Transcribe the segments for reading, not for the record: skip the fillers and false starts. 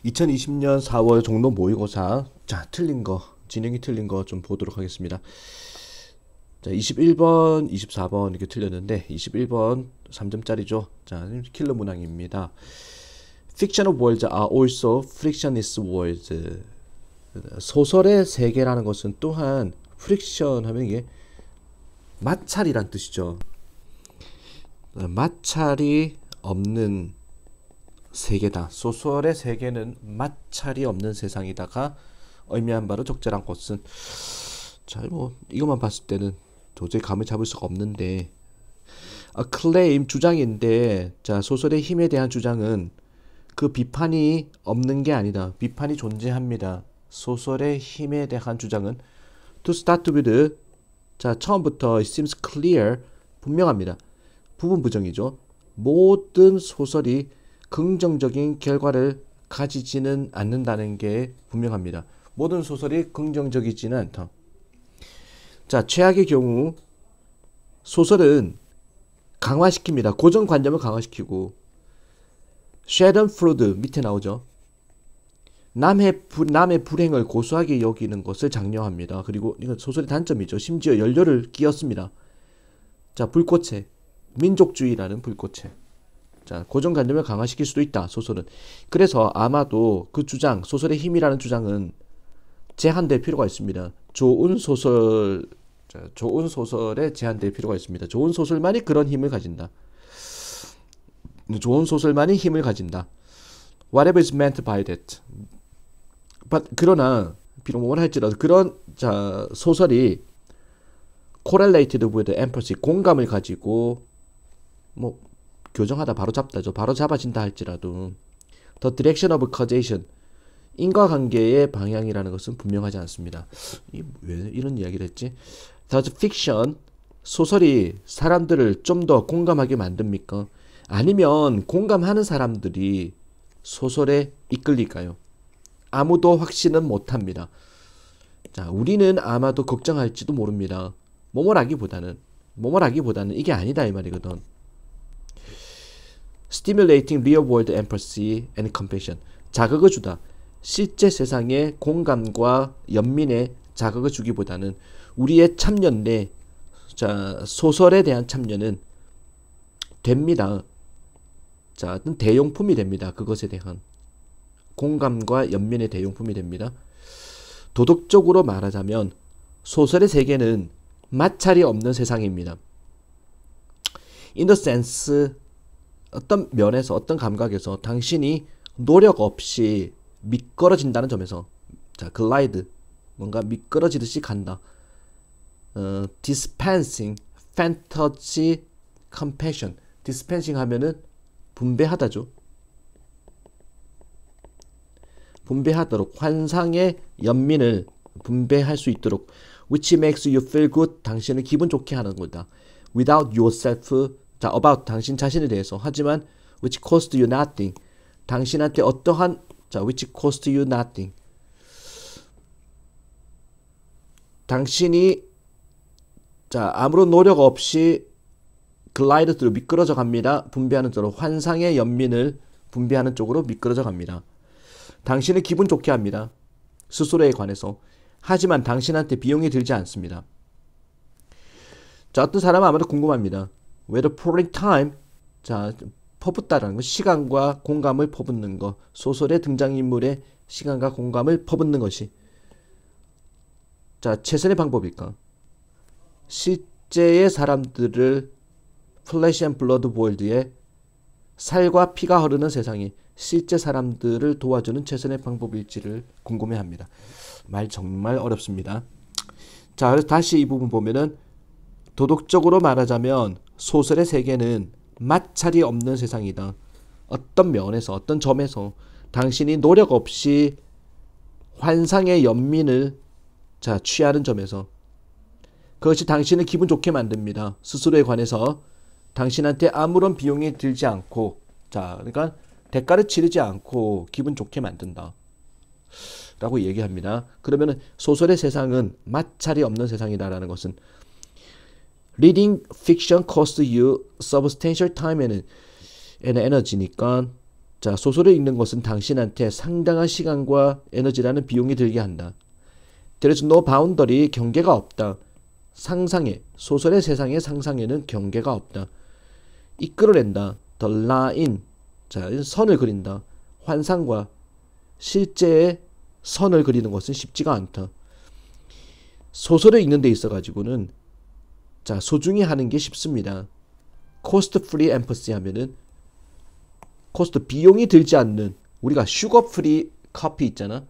2020년 4월 종로 모의고사. 자, 틀린 거, 진행이 틀린 거 좀 보도록 하겠습니다. 자, 21번, 24번 이렇게 틀렸는데 21번 3점짜리죠. 자, 킬러 문항입니다. Fictional words are also frictionless words. 소설의 세계라는 것은 또한 프릭션 하면 이게 마찰이란 뜻이죠. 마찰이 없는 세계다. 소설의 세계는 마찰이 없는 세상이다가 의미한 바로 적절한 것은, 자, 뭐 이것만 봤을 때는 도저히 감을 잡을 수가 없는데, claim 주장인데, 자, 소설의 힘에 대한 주장은 그 비판이 없는 게 아니다. 비판이 존재합니다. 소설의 힘에 대한 주장은 to start with, 자, 처음부터 it seems clear, 분명합니다. 부분 부정이죠. 모든 소설이 긍정적인 결과를 가지지는 않는다는 게 분명합니다. 모든 소설이 긍정적이지는 않다. 자, 최악의 경우 소설은 강화시킵니다. 고정관념을 강화시키고, 셰던프로드 밑에 나오죠. 남의 불행을 고소하게 여기는 것을 장려합니다. 그리고 이건 소설의 단점이죠. 심지어 연료를 끼얹습니다. 자, 불꽃에 민족주의라는 불꽃에. 자, 고정관념을 강화시킬 수도 있다, 소설은. 그래서 아마도 그 주장, 소설의 힘이라는 주장은 제한될 필요가 있습니다. 좋은 소설에 제한될 필요가 있습니다. 좋은 소설만이 그런 힘을 가진다. 좋은 소설만이 힘을 가진다. Whatever is meant by that. 그러나 비록 뭐라 할지라도 그런, 자, 소설이 correlated with empathy, 공감을 가지고 뭐 교정하다 바로잡다죠. 바로잡아진다 할지라도 the direction of causation, 인과관계의 방향이라는 것은 분명하지 않습니다. 왜 이런 이야기를 했지? Does fiction, 소설이 사람들을 좀 더 공감하게 만듭니까? 아니면 공감하는 사람들이 소설에 이끌릴까요? 아무도 확신은 못합니다. 자, 우리는 아마도 걱정할지도 모릅니다. 뭐뭐라기보다는 이게 아니다 이 말이거든. Stimulating real world empathy and compassion, 자극을 주다. 실제 세상의 공감과 연민에 자극을 주기보다는 우리의 참여인데, 자, 소설에 대한 참여는 됩니다. 자, 대용품이 됩니다. 그것에 대한 공감과 연민의 대용품이 됩니다. 도덕적으로 말하자면 소설의 세계는 마찰이 없는 세상입니다. In the sense, 어떤 면에서, 어떤 감각에서 당신이 노력 없이 미끄러진다는 점에서, 자, 글라이드, 뭔가 미끄러지듯이 간다. dispensing fantasy compassion, dispensing 하면은 분배하다죠. 분배하도록, 환상의 연민을 분배할 수 있도록, which makes you feel good, 당신을 기분 좋게 하는 거다. without yourself, 자, about, 당신 자신에 대해서. 하지만 which cost you nothing, 당신한테 어떠한, 자, which cost you nothing, 당신이, 자, 아무런 노력 없이 글라이드 through, 미끄러져 갑니다. 분배하는 쪽으로, 환상의 연민을 분배하는 쪽으로 미끄러져 갑니다. 당신을 기분 좋게 합니다. 스스로에 관해서. 하지만 당신한테 비용이 들지 않습니다. 자, 어떤 사람은 아마도 궁금합니다. whether pouring time, 자, 퍼붓다라는 것, 시간과 공감을 퍼붓는 것, 소설의 등장인물의 시간과 공감을 퍼붓는 것이, 자, 최선의 방법일까? 실제의 사람들을 플래시 앤 블러드 월드에, 살과 피가 흐르는 세상에 실제 사람들을 도와주는 최선의 방법일지를 궁금해합니다. 말 정말 어렵습니다. 자, 그래서 다시 이 부분 보면은, 도덕적으로 말하자면 소설의 세계는 마찰이 없는 세상이다. 어떤 면에서, 어떤 점에서 당신이 노력 없이 환상의 연민을, 자, 취하는 점에서 그것이 당신을 기분 좋게 만듭니다. 스스로에 관해서 당신한테 아무런 비용이 들지 않고, 자, 그러니까 대가를 치르지 않고 기분 좋게 만든다 라고 얘기합니다. 그러면은 소설의 세상은 마찰이 없는 세상이다라는 것은, reading fiction costs you substantial time and energy니까, 자, 소설을 읽는 것은 당신한테 상당한 시간과 에너지라는 비용이 들게 한다. There is no boundary, 경계가 없다. 상상에, 소설의 세상의 상상에는 경계가 없다. 이끌어낸다. The line, 자, 선을 그린다. 환상과 실제의 선을 그리는 것은 쉽지가 않다. 소설을 읽는 데 있어 가지고는 자, 소중히 하는 게 쉽습니다. cost free empathy 하면은 코스트 비용이 들지 않는, 우리가 슈거 프리 커피 있잖아.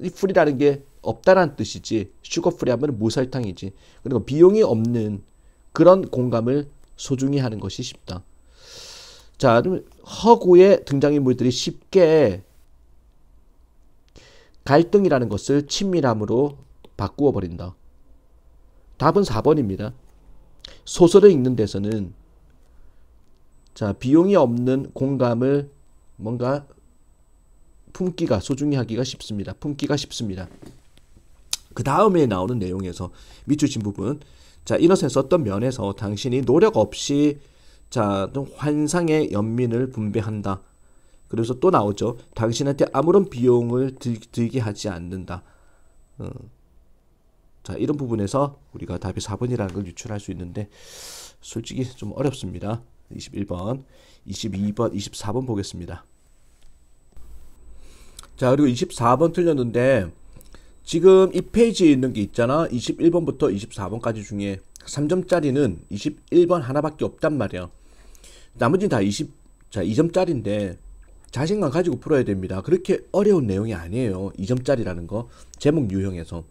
이 프리라는 게 없다라는 뜻이지. 슈거 프리 하면 무설탕이지. 그리고 비용이 없는 그런 공감을 소중히 하는 것이 쉽다. 자, 허구의 등장인물들이 쉽게 갈등이라는 것을 친밀함으로 바꾸어 버린다. 답은 4번입니다. 소설을 읽는 데서는 자, 비용이 없는 공감을 뭔가 품기가, 소중히 하기가 쉽습니다. 품기가 쉽습니다. 그 다음에 나오는 내용에서 밑줄 친 부분, 자, 이너센스 어떤 면에서 당신이 노력 없이 자, 환상의 연민을 분배한다. 그래서 또 나오죠. 당신한테 아무런 비용을 들게 하지 않는다. 자, 이런 부분에서 우리가 답이 4번이라는 걸 유출할 수 있는데 솔직히 좀 어렵습니다. 21번, 22번, 24번 보겠습니다. 자, 그리고 24번 틀렸는데 지금 이 페이지에 있는 게 있잖아. 21번부터 24번까지 중에 3점짜리는 21번 하나밖에 없단 말이야. 나머지는 다 2점짜리인데 자신감 가지고 풀어야 됩니다. 그렇게 어려운 내용이 아니에요. 2점짜리라는 거. 제목 유형에서.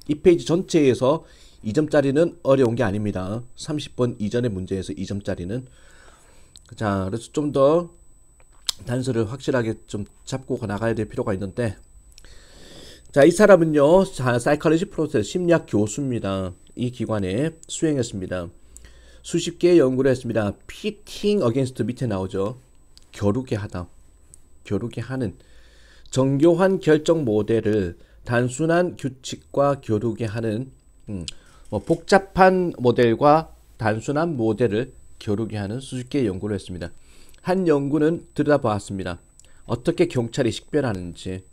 이 페이지 전체에서 2점짜리는 어려운 게 아닙니다. 30번 이전의 문제에서 2점짜리는. 자, 그래서 좀 더 단서를 확실하게 좀 잡고 나가야 될 필요가 있는데, 자, 이 사람은요, 자, 사이콜로지 프로세스, 심리학 교수입니다. 이 기관에 수행했습니다. 수십 개의 연구를 했습니다. pitting against 밑에 나오죠. 겨루게 하다. 겨루게 하는. 정교한 결정 모델을 단순한 규칙과 겨루게 하는, 복잡한 모델과 단순한 모델을 겨루게 하는 수십 개의 연구를 했습니다. 한 연구는 들여다보았습니다. 어떻게 경찰이 식별하는지.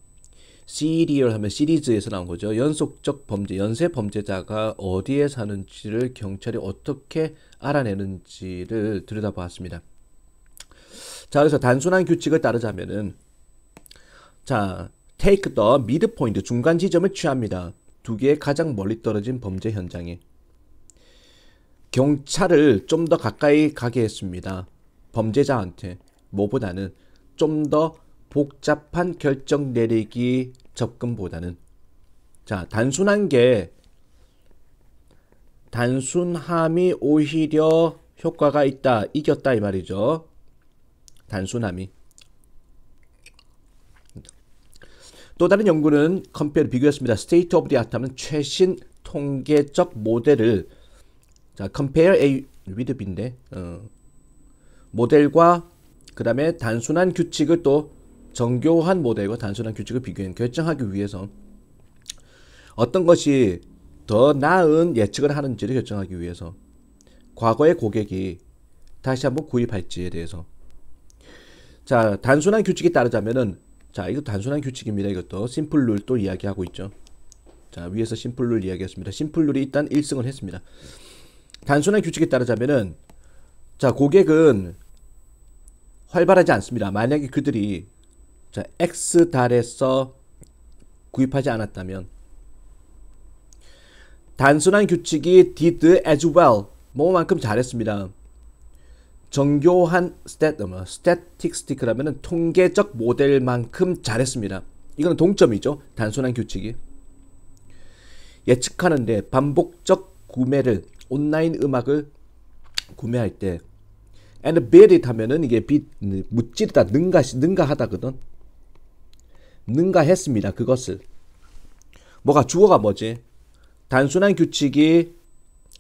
시리얼 하면 시리즈에서 나온 거죠. 연속적 범죄, 연쇄 범죄자가 어디에 사는지를 경찰이 어떻게 알아내는지를 들여다보았습니다. 자, 그래서 단순한 규칙을 따르자면은, 자, take the midpoint, 중간 지점을 취합니다. 두 개의 가장 멀리 떨어진 범죄 현장에. 경찰을 좀 더 가까이 가게 했습니다. 범죄자한테. 뭐보다는 좀 더 복잡한 결정 내리기 접근보다는. 자, 단순함이 오히려 효과가 있다, 이겼다 이 말이죠. 단순함이. 또 다른 연구는 컴페어를 비교했습니다. 스테이트 오브 디 아트 하면 최신 통계적 모델을, 자, compare A with B인데, 모델과 그 다음에 단순한 규칙을, 또 정교한 모델과 단순한 규칙을 비교해 결정하기 위해서 어떤 것이 더 나은 예측을 하는지를 결정하기 위해서 과거의 고객이 다시 한번 구입할지에 대해서. 자, 단순한 규칙에 따르자면은, 자, 이거 단순한 규칙입니다. 이것도 심플 룰 또 이야기하고 있죠. 자, 위에서 심플 룰 이야기했습니다. 심플 룰이 일단 1승을 했습니다. 단순한 규칙에 따르자면은, 자, 고객은 활발하지 않습니다. 만약에 그들이, 자, X달에서 구입하지 않았다면, 단순한 규칙이 did as well, 뭐만큼 잘했습니다. 정교한 스태티스틱이라면 통계적 모델만큼 잘했습니다. 이건 동점이죠. 단순한 규칙이. 예측하는데 반복적 구매를, 온라인 음악을 구매할 때 and bid it 하면은 이게 무찌르다, 능가하다거든. 능가했습니다. 그것을. 뭐가 주어가 뭐지? 단순한 규칙이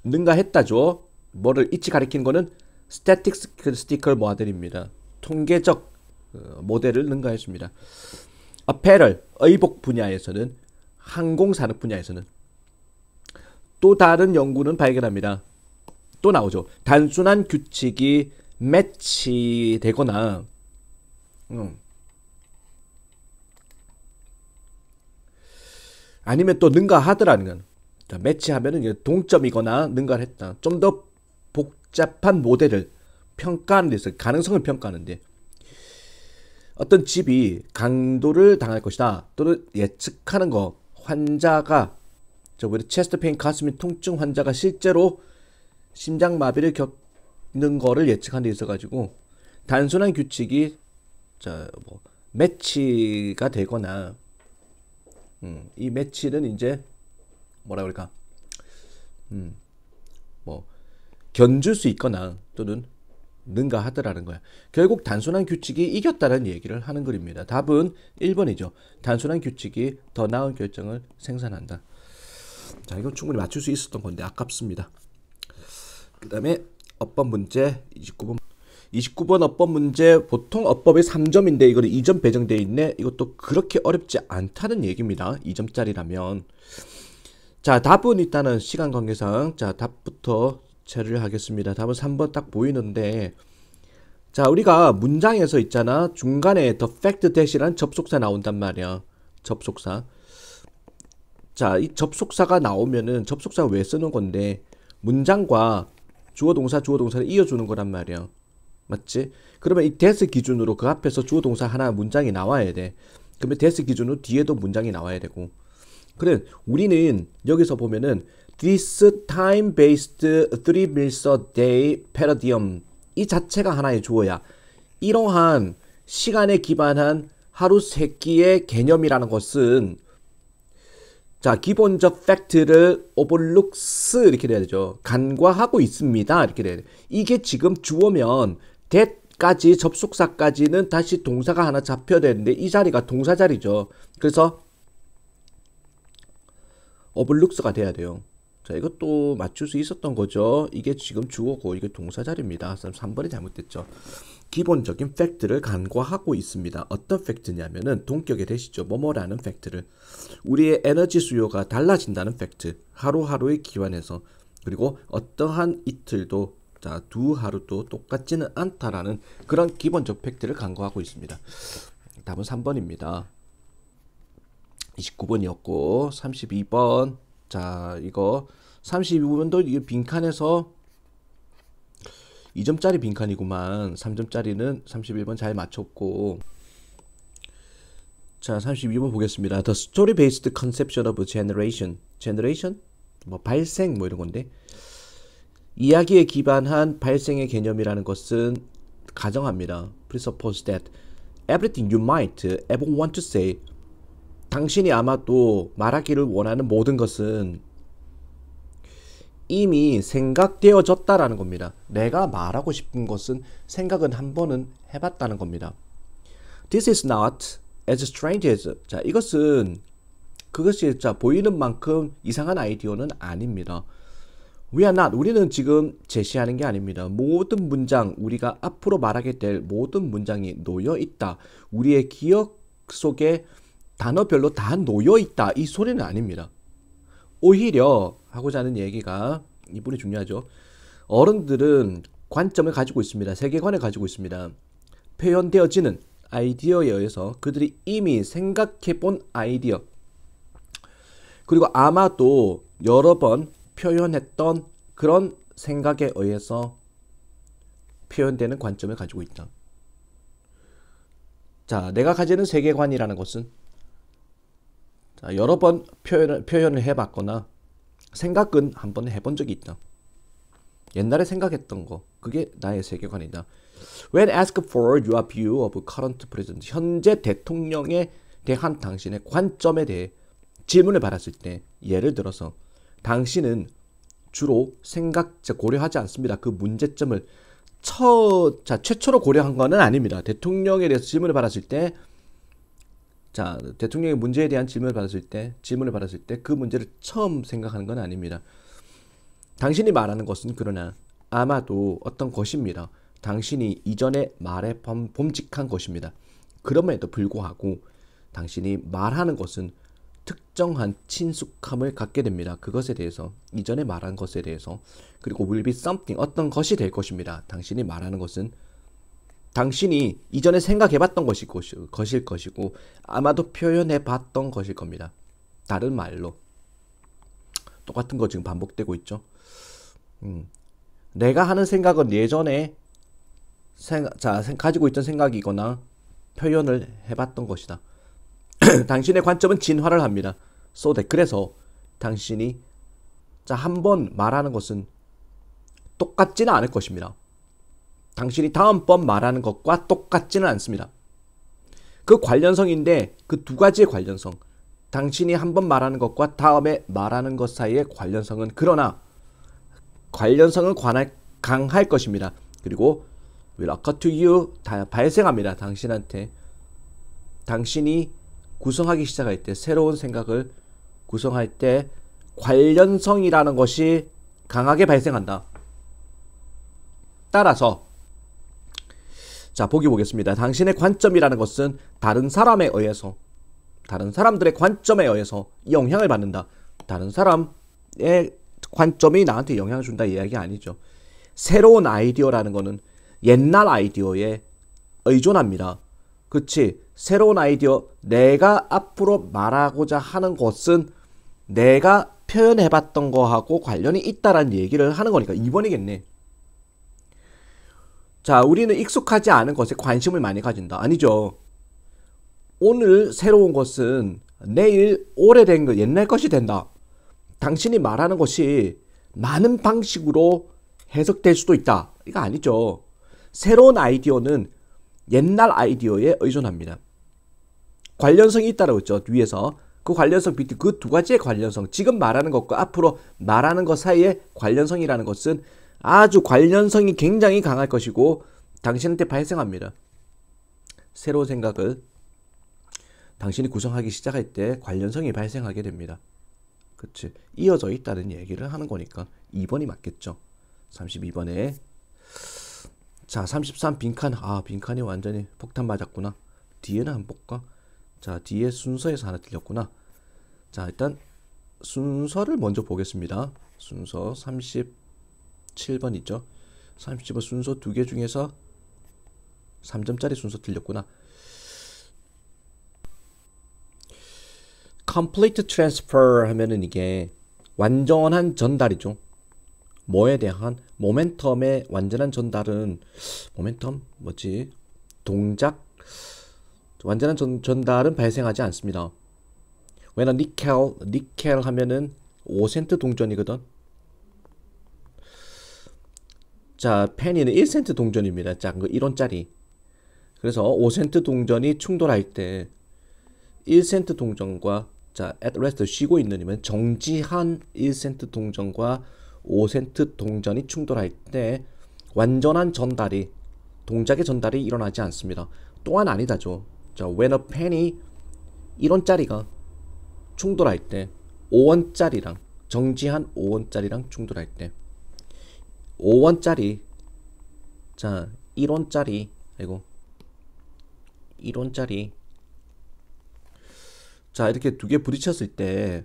능가했다죠. 뭐를 이치 가리키는 거는 스태티스티컬 모델입니다. 통계적 모델을 능가했습니다. apparel, 의복 분야에서는, 항공산업 분야에서는 또 다른 연구는 발견합니다. 또 나오죠. 단순한 규칙이 매치되거나 응. 아니면 또 능가하더라는 건. 자, 매치하면은 이제 동점이거나 능가를 했다. 좀 더 복잡한 모델을 평가하는 데 있어 가능성을 평가하는데 어떤 집이 강도를 당할 것이다. 또는 예측하는 거 환자가 우리 체스트 페인 가슴 통증 환자가 실제로 심장마비를 겪는 거를 예측하는 데 있어가지고 단순한 규칙이 뭐 매치가 되거나 이 매치는 이제 뭐라 그럴까 뭐 견줄 수 있거나 또는 능가하더라는 거야. 결국 단순한 규칙이 이겼다는 얘기를 하는 글입니다. 답은 1번이죠. 단순한 규칙이 더 나은 결정을 생산한다. 자, 이건 충분히 맞출 수 있었던 건데 아깝습니다. 그 다음에 어법 문제 29번. 29번 어법 문제 보통 어법이 3점인데 이거는 2점 배정되어 있네. 이것도 그렇게 어렵지 않다는 얘기입니다. 2점짜리라면. 자, 답은 일단은 시간 관계상 자 답부터 처리를 하겠습니다. 답은 3번 딱 보이는데 자 우리가 문장에서 있잖아 중간에 the fact that이라는 접속사 나온단 말이야. 접속사. 자, 이 접속사가 나오면은 접속사가 왜 쓰는 건데 문장과 주어 동사를 이어주는 거란 말이야. 맞지? 그러면 이 that 기준으로 그 앞에서 주어 동사 하나 문장이 나와야 돼. 그러면 that 기준으로 뒤에도 문장이 나와야 되고. 그래 우리는 여기서 보면은 this time-based 3 meals a day paradigm 이 자체가 하나의 주어야. 이러한 시간에 기반한 하루 3끼의 개념이라는 것은 자 기본적 팩트를 overlooks 이렇게 돼야 되죠. 간과하고 있습니다. 이렇게 돼야 돼. 이게 지금 주어면 that까지 접속사까지는 다시 동사가 하나 잡혀야 되는데 이 자리가 동사 자리죠. 그래서 overlooks가 돼야 돼요. 자 이것도 맞출 수 있었던 거죠. 이게 지금 주어고 이게 동사 자리입니다. 3번이 잘못됐죠. 기본적인 팩트를 간과하고 있습니다. 어떤 팩트냐면은 동격의 대시죠. 뭐뭐라는 팩트를. 우리의 에너지 수요가 달라진다는 팩트. 하루하루의 기환에서. 그리고 어떠한 이틀도 자, 두 하루도 똑같지는 않다라는 그런 기본적 팩트를 간과하고 있습니다. 답은 3번입니다. 29번이었고 32번. 자, 이거 32번도 이 빈칸에서 2점짜리 빈칸이구만. 3점짜리는 31번 잘 맞췄고. 자, 32번 보겠습니다. The story-based conception of generation. generation? 뭐 발생 뭐 이런 건데. 이야기에 기반한 발생의 개념이라는 것은 가정합니다. Presuppose that everything you might ever want to say. 당신이 아마도 말하기를 원하는 모든 것은 이미 생각되어졌다라는 겁니다. 내가 말하고 싶은 것은 생각은 한 번은 해봤다는 겁니다. This is not as strange as. 자, 이것은 그것이 자 보이는 만큼 이상한 아이디어는 아닙니다. We are not. 우리는 지금 제시하는 게 아닙니다. 모든 문장, 우리가 앞으로 말하게 될 모든 문장이 놓여 있다. 우리의 기억 속에 단어별로 다 놓여 있다. 이 소리는 아닙니다. 오히려 하고자 하는 얘기가 이 부분이 중요하죠. 어른들은 관점을 가지고 있습니다. 세계관을 가지고 있습니다. 표현되어지는 아이디어에 의해서 그들이 이미 생각해 본 아이디어 그리고 아마도 여러 번 표현했던 그런 생각에 의해서 표현되는 관점을 가지고 있다. 자, 내가 가지는 세계관이라는 것은 자, 여러 번 표현을 해봤거나 생각은 한 번 해본 적이 있다. 옛날에 생각했던 거 그게 나의 세계관이다. When asked for your view of current president 현재 대통령에 대한 당신의 관점에 대해 질문을 받았을 때 예를 들어서 당신은 주로 고려하지 않습니다. 그 문제점을 최초로 고려한 거는 아닙니다. 대통령에 대해서 질문을 받았을 때 자, 대통령의 문제에 대한 질문을 받았을 때 그 문제를 처음 생각하는 건 아닙니다. 당신이 말하는 것은 그러나 아마도 어떤 것입니다. 당신이 이전에 말해 범직한 것입니다. 그럼에도 불구하고 당신이 말하는 것은 특정한 친숙함을 갖게 됩니다. 그것에 대해서 이전에 말한 것에 대해서 그리고 will be something 어떤 것이 될 것입니다. 당신이 말하는 것은 당신이 이전에 생각해봤던 것일 것이고 아마도 표현해봤던 것일 겁니다. 다른 말로 똑같은 거 지금 반복되고 있죠. 내가 하는 생각은 예전에 가지고 있던 생각이거나 표현을 해봤던 것이다. 당신의 관점은 진화를 합니다. So that, 그래서 당신이 한 번 말하는 것은 똑같지는 않을 것입니다. 당신이 다음번 말하는 것과 똑같지는 않습니다. 그 관련성인데 그 두 가지의 관련성, 당신이 한 번 말하는 것과 다음에 말하는 것 사이의 관련성은 그러나 관련성은 강할 것입니다. 그리고 will occur to you, 발생합니다. 당신한테. 당신이 구성하기 시작할 때, 새로운 생각을 구성할 때 관련성이라는 것이 강하게 발생한다. 따라서 자, 보기 보겠습니다. 당신의 관점이라는 것은 다른 사람에 의해서, 다른 사람들의 관점에 의해서 영향을 받는다. 다른 사람의 관점이 나한테 영향을 준다 이야기 아니죠. 새로운 아이디어라는 거는 옛날 아이디어에 의존합니다. 그치? 새로운 아이디어, 내가 앞으로 말하고자 하는 것은 내가 표현해봤던 거하고 관련이 있다라는 얘기를 하는 거니까 2번이겠네. 자, 우리는 익숙하지 않은 것에 관심을 많이 가진다. 아니죠. 오늘 새로운 것은 내일 오래된 것, 옛날 것이 된다. 당신이 말하는 것이 많은 방식으로 해석될 수도 있다. 이거 아니죠. 새로운 아이디어는 옛날 아이디어에 의존합니다. 관련성이 있다라고 했죠. 위에서. 그 관련성, 그 두 가지의 관련성, 지금 말하는 것과 앞으로 말하는 것 사이의 관련성이라는 것은 아주 관련성이 굉장히 강할 것이고 당신한테 발생합니다. 새로운 생각을 당신이 구성하기 시작할 때 관련성이 발생하게 됩니다. 그치? 이어져 있다는 얘기를 하는 거니까 2번이 맞겠죠. 32번에 자, 33 빈칸. 아, 빈칸이 완전히 폭탄 맞았구나. 뒤에는 한번 볼까? 자, 뒤에 순서에서 하나 틀렸구나. 자, 일단 순서를 먼저 보겠습니다. 순서 37번 있죠. 37번 순서 두 개 중에서 3점짜리 순서 틀렸구나. complete transfer 하면은 이게 완전한 전달이죠. 뭐에 대한 모멘텀의 완전한 전달은 모멘텀 뭐지? 동작 완전한 전달은 발생하지 않습니다. 왜냐 니켈 하면은 5센트 동전이거든. 자, 페니는 1센트 동전입니다. 작은 거 1원짜리. 그래서 5센트 동전이 충돌할 때 1센트 동전과 자, at rest 쉬고 있느니면 정지한 1센트 동전과 5센트 동전이 충돌할 때 완전한 전달이 동작의 전달이 일어나지 않습니다. 또한 아니다죠. 자, when a penny 1원짜리가 충돌할 때 5원짜리랑 정지한 5원짜리랑 충돌할 때 5원짜리 자 1원짜리 아이고 1원짜리 자 이렇게 두 개 부딪혔을 때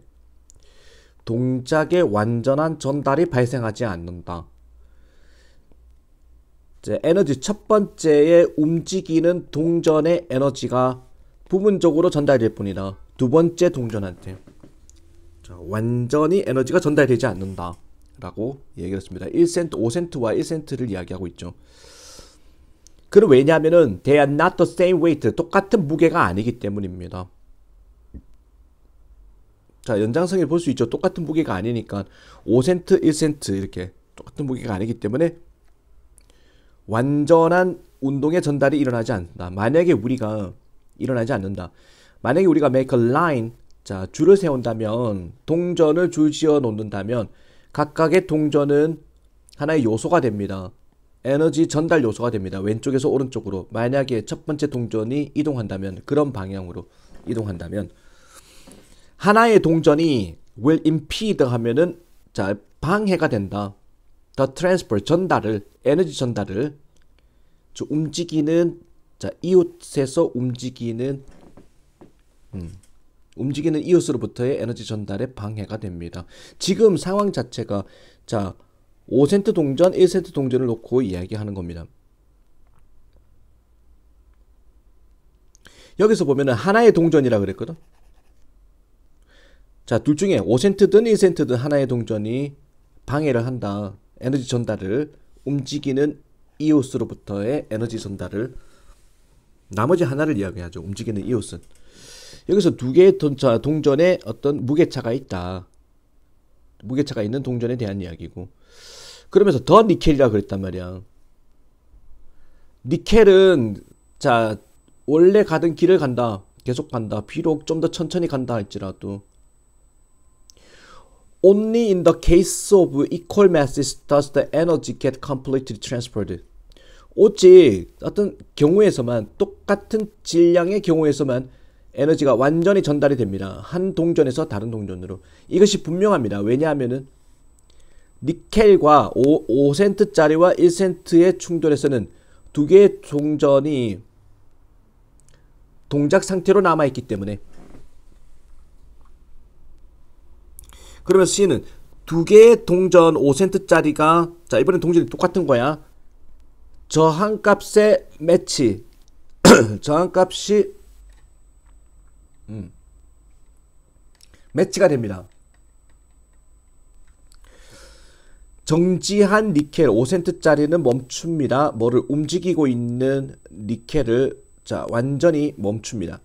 동작의 완전한 전달이 발생하지 않는다. 에너지 첫 번째에 움직이는 동전의 에너지가 부분적으로 전달될 뿐이다. 두 번째 동전한테 자, 완전히 에너지가 전달되지 않는다 라고 얘기했습니다. 1센트, 5센트와 1센트를 이야기하고 있죠. 그럼 왜냐하면은 they are not the same weight, 똑같은 무게가 아니기 때문입니다. 자, 연장성을 볼 수 있죠. 똑같은 무게가 아니니까 5센트, 1센트 이렇게 똑같은 무게가 아니기 때문에 완전한 운동의 전달이 일어나지 않는다. 만약에 우리가 일어나지 않는다. 만약에 우리가 make a line, 자 줄을 세운다면 동전을 줄 지어 놓는다면 각각의 동전은 하나의 요소가 됩니다. 에너지 전달 요소가 됩니다. 왼쪽에서 오른쪽으로. 만약에 첫 번째 동전이 이동한다면 그런 방향으로 이동한다면 하나의 동전이 will impede 하면은 자 방해가 된다. the transfer 전달을 에너지 전달을 움직이는 자 이웃에서 움직이는 이웃으로부터의 에너지 전달에 방해가 됩니다. 지금 상황 자체가 자 5센트 동전, 1센트 동전을 놓고 이야기하는 겁니다. 여기서 보면은 하나의 동전이라 그랬거든. 자, 둘 중에 5센트든 1센트든 하나의 동전이 방해를 한다. 에너지 전달을, 움직이는 이오스로부터의 에너지 전달을. 나머지 하나를 이야기하죠. 움직이는 이오스는. 여기서 두 개의 동전에 어떤 무게차가 있다. 무게차가 있는 동전에 대한 이야기고. 그러면서 더 니켈이라 그랬단 말이야. 니켈은 자 원래 가던 길을 간다. 계속 간다. 비록 좀 더 천천히 간다 할지라도 Only in the case of equal masses does the energy get completely transferred. 오직 어떤 경우에서만, 똑같은 질량의 경우에서만 에너지가 완전히 전달이 됩니다. 한 동전에서 다른 동전으로. 이것이 분명합니다. 왜냐하면은 니켈과 5센트짜리와 1센트의 충돌에서는 두 개의 동전이 동작 상태로 남아있기 때문에. 그러면 C는 두 개의 동전 5센트짜리가, 자 이번엔 동전이 똑같은 거야. 저항값의 매치 저항값이 매치가 됩니다. 정지한 니켈 5센트짜리는 멈춥니다. 뭐를 움직이고 있는 니켈을 자 완전히 멈춥니다.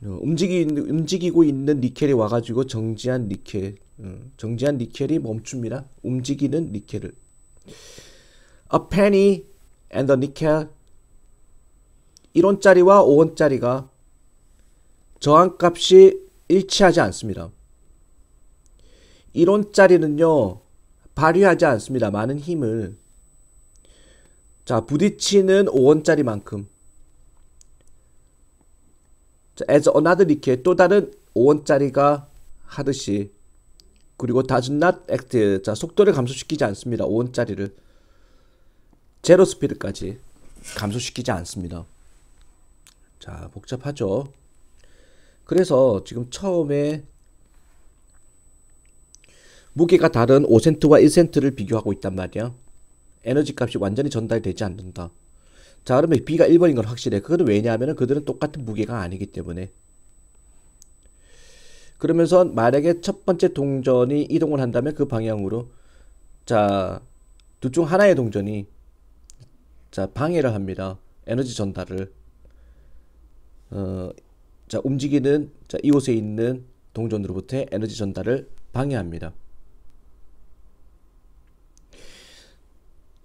움직이고 있는 니켈이 와가지고 정지한 니켈이 멈춥니다. 움직이는 니켈을. A penny and a nickel. 1원짜리와 5원짜리가 저항값이 일치하지 않습니다. 1원짜리는요 발휘하지 않습니다. 많은 힘을. 자 부딪히는 5원짜리만큼. 자, as another nickel, 또 다른 5원짜리가 하듯이. 그리고 does not act, 자 속도를 감소시키지 않습니다. 5원짜리를 제로 스피드까지 감소시키지 않습니다. 자 복잡하죠. 그래서 지금 처음에 무게가 다른 5센트와 1센트를 비교하고 있단 말이야. 에너지 값이 완전히 전달되지 않는다. 자 그러면 B가 1번인 건 확실해. 그건 왜냐하면 그들은 똑같은 무게가 아니기 때문에. 그러면서 만약에 첫 번째 동전이 이동을 한다면 그 방향으로 자 둘 중 하나의 동전이 자 방해를 합니다. 에너지 전달을. 자 움직이는 자 이곳에 있는 동전으로부터의 에너지 전달을 방해합니다.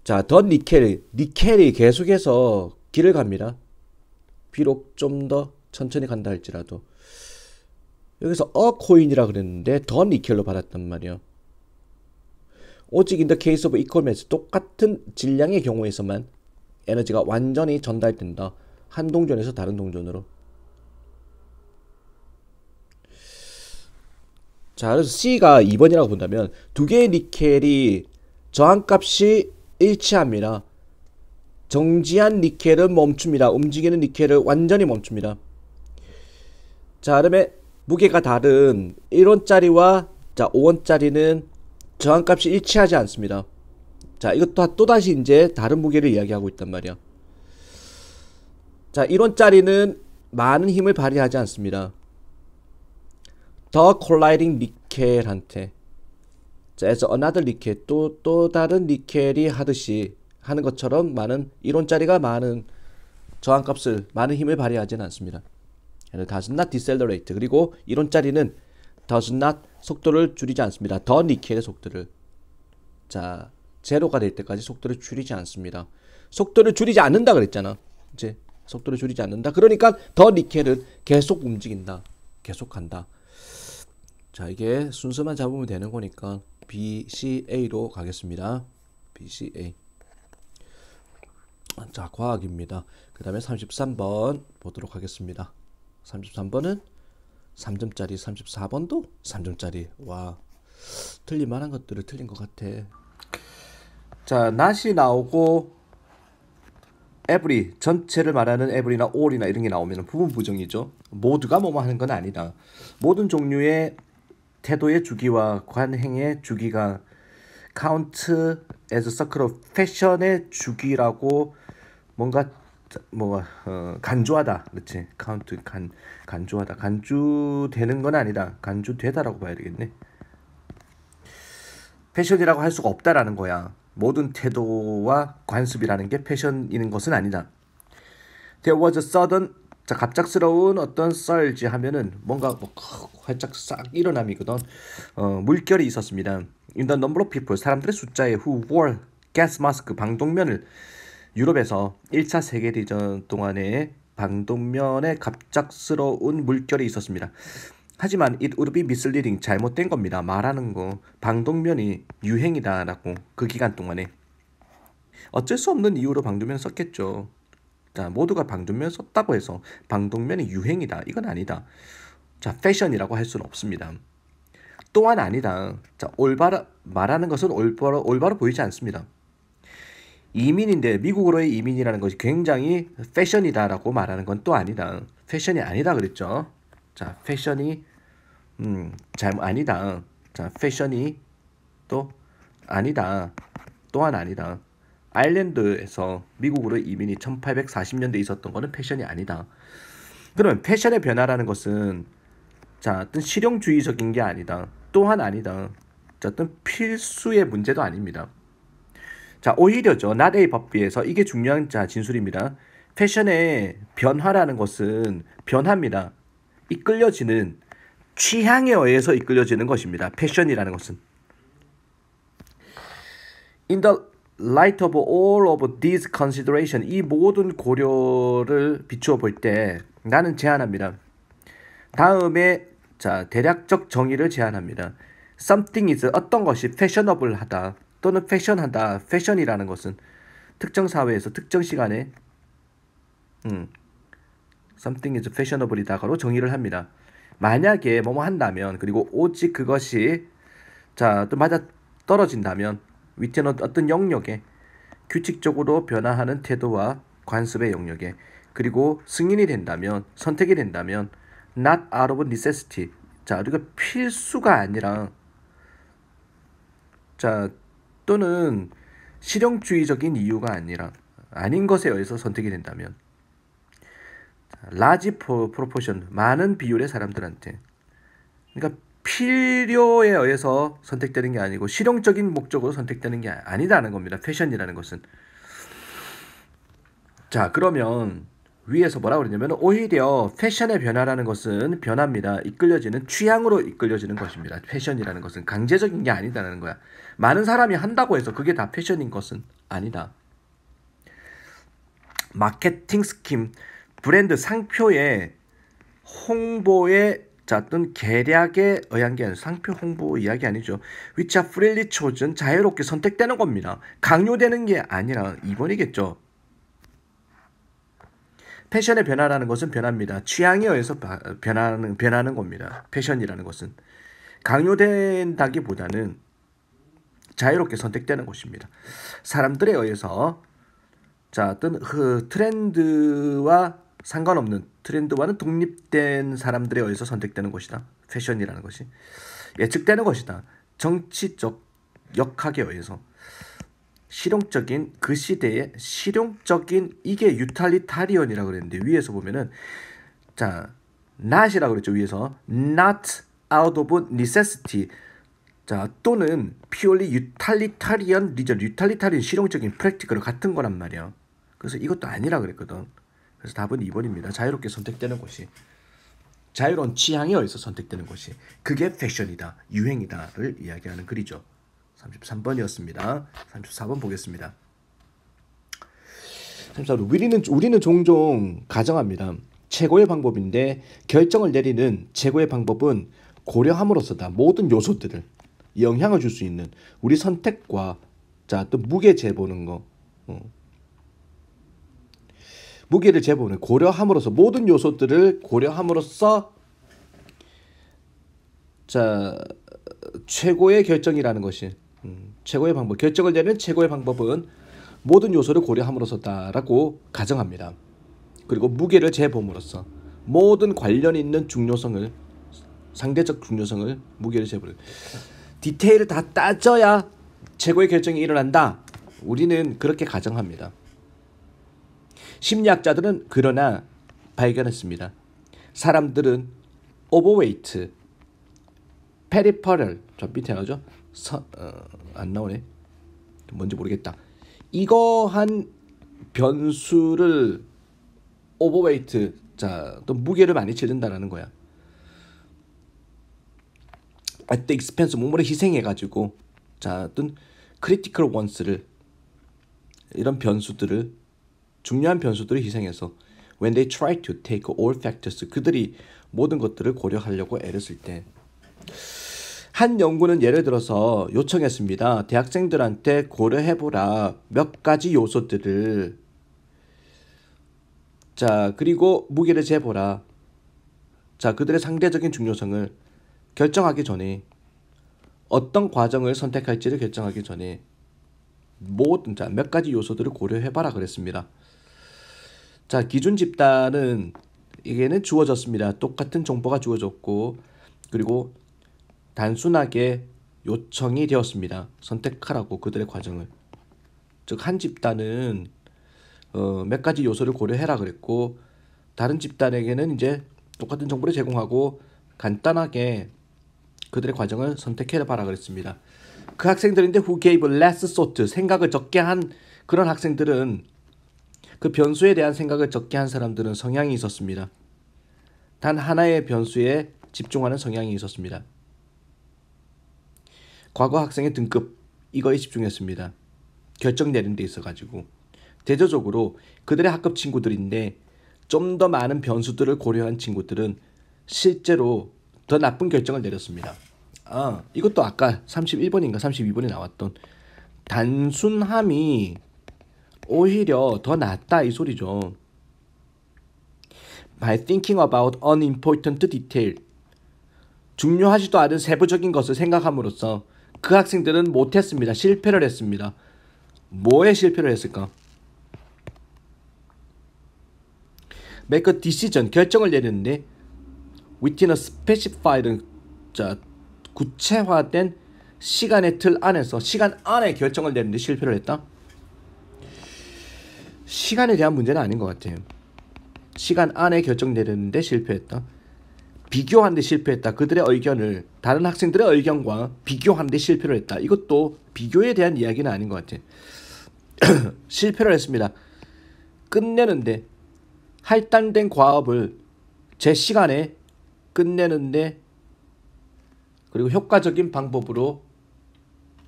자, 더 니켈이 계속해서 길을 갑니다. 비록 좀 더 천천히 간다 할지라도. 여기서 코인이라 그랬는데 더 니켈로 받았단 말이야. 오직 in the case of equal mass, 똑같은 질량의 경우에서만 에너지가 완전히 전달된다. 한 동전에서 다른 동전으로. 자, 그래서 C가 2번이라고 본다면 두 개의 니켈이 저항값이 일치합니다. 정지한 니켈은 멈춥니다. 움직이는 니켈을 완전히 멈춥니다. 자, 그러면 무게가 다른 1원짜리와 자 5원짜리는 저항값이 일치하지 않습니다. 자, 이것도 또다시 이제 다른 무게를 이야기하고 있단 말이야. 자, 1원짜리는 많은 힘을 발휘하지 않습니다. 더 colliding 니켈한테. 자, as another nickel, 또 다른 니켈이 하듯이 하는 것처럼 많은 1원짜리가 많은 저항값을, 많은 힘을 발휘하지는 않습니다. does not decelerate. 그리고 1원짜리는 does not 속도를 줄이지 않습니다. 더 니켈의 속도를. 자, 제로가 될 때까지 속도를 줄이지 않습니다. 속도를 줄이지 않는다 그랬잖아. 이제 속도를 줄이지 않는다. 그러니까 더 니켈은 계속 움직인다. 계속 간다. 자, 이게 순서만 잡으면 되는 거니까 B, C, A로 가겠습니다. B, C, A. 자, 과학입니다. 그 다음에 33번 보도록 하겠습니다. 33번은 3점짜리, 34번도 3점짜리. 와, 틀릴만한 것들을 틀린 것 같아. 자, not이 나오고 every, 전체를 말하는 every나 all이나 이런 게 나오면 부분 부정이죠. 모두가 뭐뭐 하는 건 아니다. 모든 종류의 태도의 주기와 관행의 주기가 count as a circle of fashion의 주기라고 뭔가 뭐 간주하다, 그렇지? 카운트 간주하다, 간주되는 건 아니다, 간주되다라고 봐야 되겠네. 패션이라고 할 수가 없다라는 거야. 모든 태도와 관습이라는 게 패션인 것은 아니다. There was a sudden, 자, 갑작스러운 어떤 surge 하면은 뭔가 뭐 활짝 싹 일어남이거든. 물결이 있었습니다. In the number of people, 사람들의 숫자에 who wore gas mask, 방독면을, 유럽에서 1차 세계대전 동안에 방독면에 갑작스러운 물결이 있었습니다. 하지만 it would be misleading, 잘못된 겁니다. 말하는 거 방독면이 유행이다라고 그 기간 동안에 어쩔 수 없는 이유로 방독면 썼겠죠. 자, 모두가 방독면 썼다고 해서 방독면이 유행이다, 이건 아니다. 자, 패션이라고 할 수는 없습니다. 또한 아니다. 자, 올바로 말하는 것은 올바로 보이지 않습니다. 이민인데 미국으로의 이민이라는 것이 굉장히 패션이다라고 말하는 건 또 아니다. 패션이 아니다 그랬죠. 자, 패션이 잘 아니다. 자, 패션이 또 아니다. 또한 아니다. 아일랜드에서 미국으로 이민이 1840년대에 있었던 거는 패션이 아니다. 그러면 패션의 변화라는 것은 자, 어떤 실용주의적인 게 아니다. 또한 아니다. 자, 어떤 필수의 문제도 아닙니다. 자, 오히려죠. not a 법비에서 이게 중요한 자 진술입니다. 패션의 변화라는 것은 변화입니다. 이끌려지는 취향에 의해서 이끌려지는 것입니다. 패션이라는 것은. In the light of all of these consideration, 이 모든 고려를 비추어 볼 때 나는 제안합니다. 다음에 자, 대략적 정의를 제안합니다. Something is, 어떤 것이 fashionable하다 또는 패션하다. 패션이라는 것은 특정 사회에서 특정 시간에 something is fashionable이다가로 정의를 합니다. 만약에 뭐뭐 한다면, 그리고 오직 그것이 자, 또 맞아 떨어진다면 위태는 어떤 영역에 규칙적으로 변화하는 태도와 관습의 영역에, 그리고 승인이 된다면, 선택이 된다면 not out of necessity, 자, 우리가 필수가 아니라 자, 또는 실용주의적인 이유가 아니라 아닌 것에 의해서 선택이 된다면, large proportion, 많은 비율의 사람들한테, 그러니까 필요에 의해서 선택되는 게 아니고 실용적인 목적으로 선택되는 게 아니다는 겁니다. 패션이라는 것은. 자, 그러면 위에서 뭐라고 그러냐면 오히려 패션의 변화라는 것은 변화입니다. 이끌려지는 취향으로 이끌려지는 것입니다. 패션이라는 것은 강제적인 게 아니다라는 거야. 많은 사람이 한다고 해서 그게 다 패션인 것은 아니다. 마케팅 스킴, 브랜드 상표의 홍보의 자, 어떤 계략에 의한 게 아니라 상표 홍보 이야기 아니죠. which are freely chosen, 자유롭게 선택되는 겁니다. 강요되는 게 아니라 2번이겠죠. 패션의 변화라는 것은 변화입니다. 취향에 의해서 변하는 겁니다. 패션이라는 것은 강요된다기보다는 자유롭게 선택되는 것입니다. 사람들에 의해서 자, 어떤 그 트렌드와 상관없는, 트렌드와는 독립된 사람들에 의해서 선택되는 것이다. 패션이라는 것이 예측되는 것이다. 정치적 역학에 의해서 실용적인, 그 시대의 실용적인, 이게 유탈리타리언이라고 그랬는데 위에서 보면은 자, not이라고 그랬죠. 위에서 not out of necessity, 자, 또는 purely utilitarian reason, 유탈리타리언 실용적인 프랙티컬 같은 거란 말이야. 그래서 이것도 아니라 그랬거든. 그래서 답은 2번입니다. 자유롭게 선택되는 것이, 자유로운 취향에 의해서 선택되는 것이, 그게 패션이다, 유행이다를 이야기하는 글이죠. 33번이었습니다. 34번 보겠습니다. 34번. 우리는 종종 가정합니다. 최고의 방법인데 결정을 내리는 최고의 방법은 고려함으로써다. 모든 요소들을 영향을 줄 수 있는 우리 선택과 자, 또 무게 재보는 거, 무게를 재보는, 고려함으로써, 모든 요소들을 고려함으로써 자, 최고의 결정이라는 것이 최고의 방법, 결정을 내리는 최고의 방법은 모든 요소를 고려함으로써다라고 가정합니다. 그리고 무게를 재봄으로써 모든 관련 있는 중요성을, 상대적 중요성을, 무게를 재보는, 디테일을 다 따져야 최고의 결정이 일어난다. 우리는 그렇게 가정합니다. 심리학자들은 그러나 발견했습니다. 사람들은 overweight, peripheral, 저 밑에 나오죠? 안 나오네. 뭔지 모르겠다. 이거한 변수를 overweight, 자, 또 무게를 많이 치른다라는 거야. at the expense, 몸을 희생해가지고, 자, 어떤 critical ones를, 이런 변수들을, 중요한 변수들을 희생해서 when they try to take all factors, 그들이 모든 것들을 고려하려고 애를 쓸 때, 한 연구는 예를 들어서 요청했습니다. 대학생들한테 고려해보라 몇 가지 요소들을, 자, 그리고 무게를 재보라. 자, 그들의 상대적인 중요성을 결정하기 전에, 어떤 과정을 선택할지를 결정하기 전에 모든, 자, 몇 가지 요소들을 고려해봐라 그랬습니다. 자, 기준 집단은 이게는 주어졌습니다. 똑같은 정보가 주어졌고, 그리고 단순하게 요청이 되었습니다. 선택하라고 그들의 과정을. 즉, 한 집단은 몇 가지 요소를 고려해라 그랬고, 다른 집단에게는 이제 똑같은 정보를 제공하고 간단하게 그들의 과정을 선택해봐라 그랬습니다. 그 학생들인데 who gave less thought, 생각을 적게 한 그런 학생들은, 그 변수에 대한 생각을 적게 한 사람들은 성향이 있었습니다. 단 하나의 변수에 집중하는 성향이 있었습니다. 과거 학생의 등급, 이거에 집중했습니다. 결정 내리는 데 있어가지고. 대조적으로 그들의 학급 친구들인데 좀 더 많은 변수들을 고려한 친구들은 실제로 더 나쁜 결정을 내렸습니다. 이것도 아까 31번인가 32번에 나왔던 단순함이 오히려 더 낫다 이 소리죠. By thinking about unimportant detail, 중요하지도 않은 세부적인 것을 생각함으로써 그 학생들은 못했습니다. 실패를 했습니다. 뭐에 실패를 했을까? make a decision, 결정을 내리는데 within a specified, 자, 구체화된 시간의 틀 안에서, 시간 안에 결정을 내리는데 실패를 했다? 시간에 대한 문제는 아닌 것 같아요. 시간 안에 결정 내리는데 실패했다. 비교하는데 실패했다. 그들의 의견을 다른 학생들의 의견과 비교하는데 실패를 했다. 이것도 비교에 대한 이야기는 아닌 것 같아요. 실패를 했습니다. 끝내는데, 할당된 과업을 제 시간에 끝내는데, 그리고 효과적인 방법으로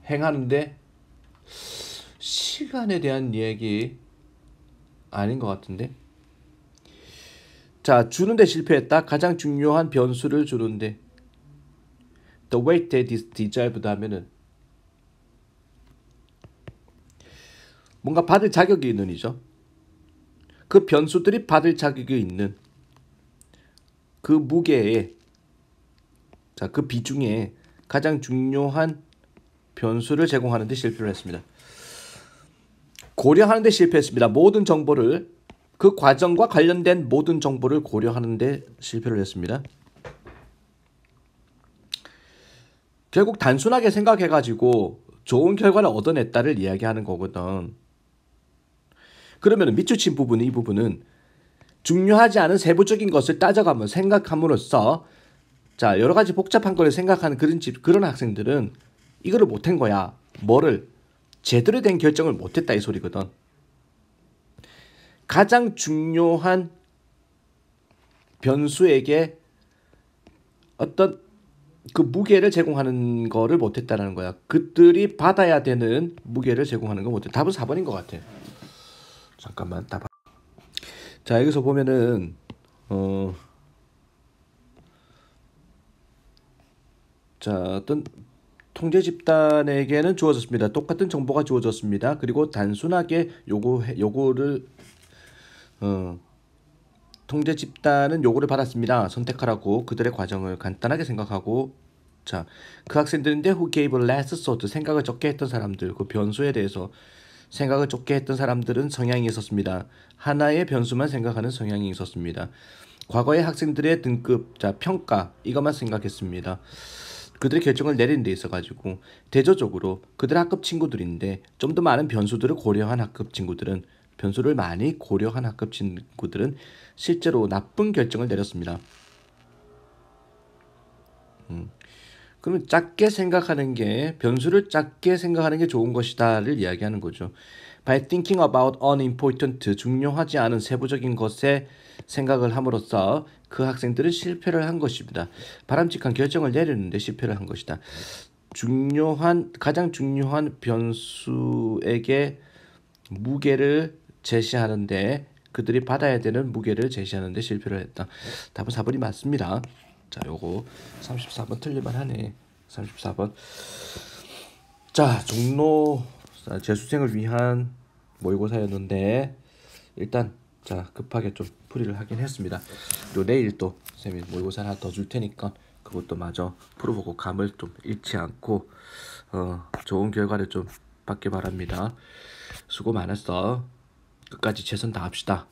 행하는데 시간에 대한 얘기 아닌 것 같은데. 자, 주는데 실패했다. 가장 중요한 변수를 주는데 the weight that is deserved 하면은 뭔가 받을 자격이 있는 이죠. 그 변수들이 받을 자격이 있는 그 무게에, 자, 그 비중에 가장 중요한 변수를 제공하는 데 실패를 했습니다. 고려하는 데 실패했습니다. 모든 정보를, 그 과정과 관련된 모든 정보를 고려하는 데 실패를 했습니다. 결국 단순하게 생각해가지고 좋은 결과를 얻어냈다를 이야기하는 거거든. 그러면 밑줄친 부분은, 이 부분은 중요하지 않은 세부적인 것을 따져가며 생각함으로써, 자, 여러 가지 복잡한 걸 생각하는 그런 학생들은 이거를 못한 거야. 뭐를? 제대로 된 결정을 못했다 이 소리거든. 가장 중요한 변수에게 어떤 그 무게를 제공하는 거를 못했다라는 거야. 그들이 받아야 되는 무게를 제공하는 거 못했다. 답은 4번인 것 같아. 잠깐만, 답. 자, 여기서 보면은 자, 어떤 통제 집단에게는 주어졌습니다. 똑같은 정보가 주어졌습니다. 그리고 단순하게 요구를 통제 집단은 요구를 받았습니다. 선택하라고 그들의 과정을 간단하게 생각하고, 자, 그 학생들인데 who gave less thought, 생각을 적게 했던 사람들, 그 변수에 대해서 생각을 적게 했던 사람들은 성향이 있었습니다. 하나의 변수만 생각하는 성향이 있었습니다. 과거의 학생들의 등급, 자, 평가, 이것만 생각했습니다. 그들의 결정을 내리는 데 있어가지고 대조적으로 그들 학급 친구들인데 좀 더 많은 변수들을 고려한 학급 친구들은 변수를 많이 고려한 학급 친구들은 실제로 나쁜 결정을 내렸습니다. 그러면 변수를 작게 생각하는 게 좋은 것이다를 이야기하는 거죠. By thinking about unimportant, 중요하지 않은 세부적인 것에 생각을 함으로써 그 학생들은 실패를 한 것입니다. 바람직한 결정을 내렸는데 실패를 한 것이다. 가장 중요한 변수에게 무게를 제시하는데 그들이 받아야 되는 무게를 제시하는데 실패를 했다. 답은 4번이 맞습니다. 자, 요거 34번 틀릴만 하네. 34번. 자, 종로 재수생을 위한 모의고사였는데 일단 자, 급하게 좀 풀이를 하긴 했습니다. 그리고 내일 또 쌤이 모의고사 하나 더 줄 테니까 그것도 마저 풀어보고 감을 좀 잃지 않고 좋은 결과를 좀 받길 바랍니다. 수고 많았어. 끝까지 최선 다합시다.